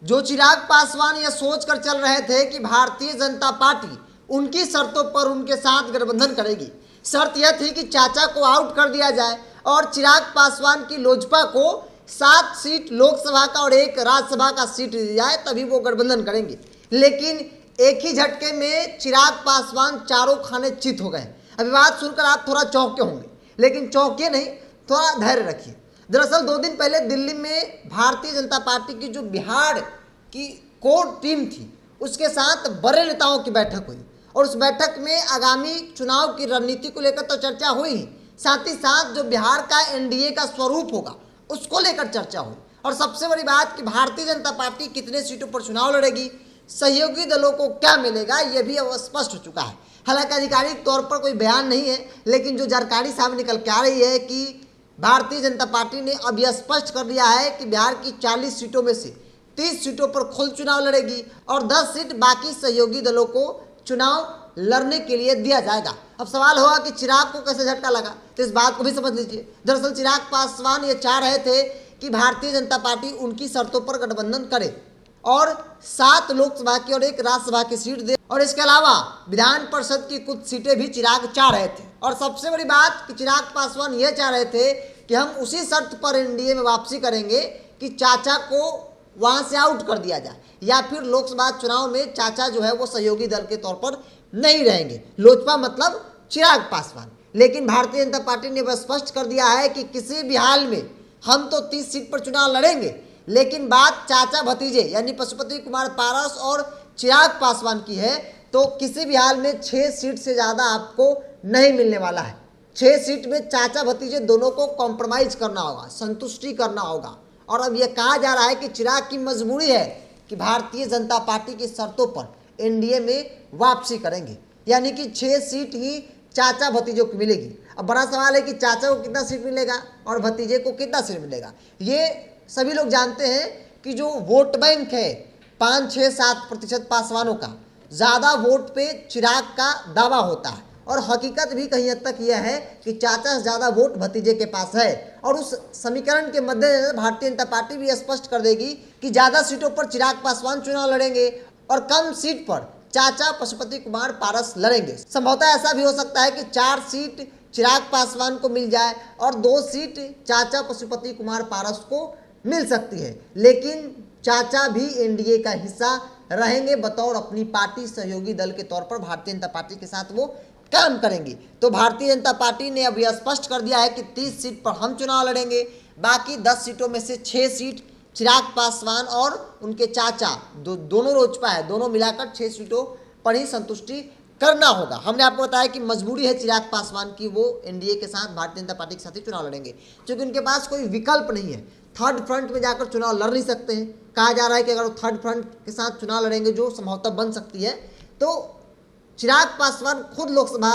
जो चिराग पासवान यह सोचकर चल रहे थे कि भारतीय जनता पार्टी उनकी शर्तों पर उनके साथ गठबंधन करेगी। शर्त यह थी कि चाचा को आउट कर दिया जाए और चिराग पासवान की लोजपा को 7 सीट लोकसभा का और 1 राज्यसभा का सीट दी जाए, तभी वो गठबंधन करेंगे। लेकिन एक ही झटके में चिराग पासवान चारों खाने चित हो गए। अभी बात सुनकर आप थोड़ा चौंके होंगे, लेकिन चौंके नहीं, थोड़ा धैर्य रखिए। दरअसल 2 दिन पहले दिल्ली में भारतीय जनता पार्टी की जो बिहार की कोर टीम थी, उसके साथ बड़े नेताओं की बैठक हुई और उस बैठक में आगामी चुनाव की रणनीति को लेकर तो चर्चा हुई ही, साथ ही साथ जो बिहार का एनडीए का स्वरूप होगा उसको लेकर चर्चा हुई। और सबसे बड़ी बात कि भारतीय जनता पार्टी कितने सीटों पर चुनाव लड़ेगी, सहयोगी दलों को क्या मिलेगा, यह भी अब स्पष्ट हो चुका है। हालांकि आधिकारिक तौर पर कोई बयान नहीं है, लेकिन जो जानकारी सामने निकल के आ रही है कि भारतीय जनता पार्टी ने अब यह स्पष्ट कर दिया है कि बिहार की 40 सीटों में से 30 सीटों पर खुद चुनाव लड़ेगी और 10 सीट बाकी सहयोगी दलों को चुनाव लड़ने के लिए दिया जाएगा। अब सवाल होगा कि चिराग को कैसे झटका लगा, तो इस बात को भी समझ लीजिए। दरअसल चिराग पासवान ये चाह रहे थे कि भारतीय जनता पार्टी उनकी शर्तों पर गठबंधन करे और 7 लोकसभा की और 1 राज्यसभा की सीट दे, और इसके अलावा विधान परिषद की कुछ सीटें भी चिराग चाह रहे थे। और सबसे बड़ी बात कि चिराग पासवान यह चाह रहे थे कि हम उसी शर्त पर एनडीए में वापसी करेंगे कि चाचा को वहां से आउट कर दिया जाए, या फिर लोकसभा चुनाव में चाचा जो है वो सहयोगी दल के तौर पर नहीं रहेंगे। लोजपा मतलब चिराग पासवान। लेकिन भारतीय जनता पार्टी ने बस स्पष्ट कर दिया है कि किसी भी हाल में हम तो 30 सीट पर चुनाव लड़ेंगे, लेकिन बात चाचा भतीजे यानी पशुपति कुमार पारस और चिराग पासवान की है तो किसी भी हाल में 6 सीट से ज़्यादा आपको नहीं मिलने वाला है। 6 सीट में चाचा भतीजे दोनों को कॉम्प्रोमाइज करना होगा, संतुष्टि करना होगा। और अब यह कहा जा रहा है कि चिराग की मजबूरी है कि भारतीय जनता पार्टी की शर्तों पर एनडीए में वापसी करेंगे, यानी कि 6 सीट ही चाचा भतीजों को मिलेगी। अब बड़ा सवाल है कि चाचा को कितना सीट मिलेगा और भतीजे को कितना सीट मिलेगा। ये सभी लोग जानते हैं कि जो वोट बैंक है 5, 6, 7% पासवानों का, ज़्यादा वोट पे चिराग का दावा होता है और हकीकत भी कहीं हद तक यह है कि चाचा से ज़्यादा वोट भतीजे के पास है। और उस समीकरण के मद्देनजर भारतीय जनता पार्टी भी स्पष्ट कर देगी कि ज़्यादा सीटों पर चिराग पासवान चुनाव लड़ेंगे और कम सीट पर चाचा पशुपति कुमार पारस लड़ेंगे। संभवतः ऐसा भी हो सकता है कि 4 सीट चिराग पासवान को मिल जाए और 2 सीट चाचा पशुपति कुमार पारस को मिल सकती है, लेकिन चाचा भी एनडीए का हिस्सा रहेंगे बतौर अपनी पार्टी सहयोगी दल के तौर पर भारतीय जनता पार्टी के साथ वो काम करेंगी। तो भारतीय जनता पार्टी ने अब यह स्पष्ट कर दिया है कि 30 सीट पर हम चुनाव लड़ेंगे, बाकी 10 सीटों में से 6 सीट चिराग पासवान और उनके चाचा दोनों लोजपा है, दोनों मिलाकर 6 सीटों पर ही संतुष्टि करना होगा। हमने आपको बताया कि मजबूरी है चिराग पासवान की, वो एनडीए के साथ भारतीय जनता पार्टी के साथ ही चुनाव लड़ेंगे, क्योंकि उनके पास कोई विकल्प नहीं है। थर्ड फ्रंट में जाकर चुनाव लड़ नहीं सकते हैं। कहा जा रहा है कि अगर वो थर्ड फ्रंट के साथ चुनाव लड़ेंगे, जो संभवतः बन सकती है, तो चिराग पासवान खुद लोकसभा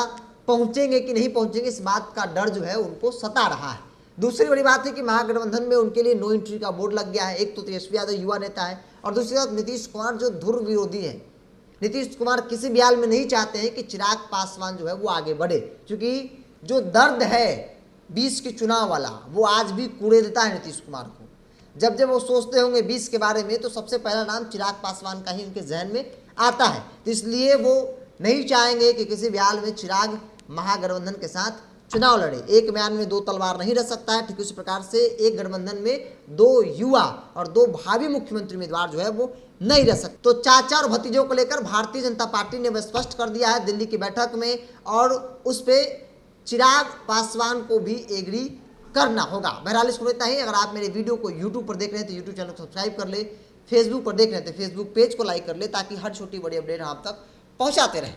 पहुंचेंगे कि नहीं पहुंचेंगे, इस बात का डर जो है उनको सता रहा है। दूसरी बड़ी बात है कि महागठबंधन में उनके लिए नो एंट्री का बोर्ड लग गया है। एक तो तेजस्वी यादव युवा नेता है और दूसरी तरफ नीतीश कुमार जो धुर विरोधी है। नीतीश कुमार किसी भी हाल में नहीं चाहते हैं कि चिराग पासवान जो है वो आगे बढ़े, क्योंकि जो दर्द है 20 के चुनाव वाला वो आज भी कूड़े देता है नीतीश कुमार को। जब जब वो सोचते होंगे 20 के बारे में तो सबसे पहला नाम चिराग पासवान का ही उनके जहन में आता है। तो इसलिए वो नहीं चाहेंगे कि किसी भी हाल में चिराग महागठबंधन के साथ चुनाव लड़े। एक म्यान में 2 तलवार नहीं रह सकता है। ठीक उसी प्रकार से एक गठबंधन में 2 युवा और 2 भावी मुख्यमंत्री उम्मीदवार जो है वो नहीं रह सकते। तो चाचा और भतीजों को लेकर भारतीय जनता पार्टी ने स्पष्ट कर दिया है दिल्ली की बैठक में, और उस पर चिराग पासवान को भी एग्री करना होगा। बहरहाल इसको इतना ही। अगर आप मेरे वीडियो को यूट्यूब पर देख रहे हैं तो यूट्यूब चैनल को सब्सक्राइब कर ले, फेसबुक पर देख रहे हैं तो फेसबुक पेज को लाइक कर ले, ताकि हर छोटी बड़ी अपडेट हम आप तक पहुँचाते रहें।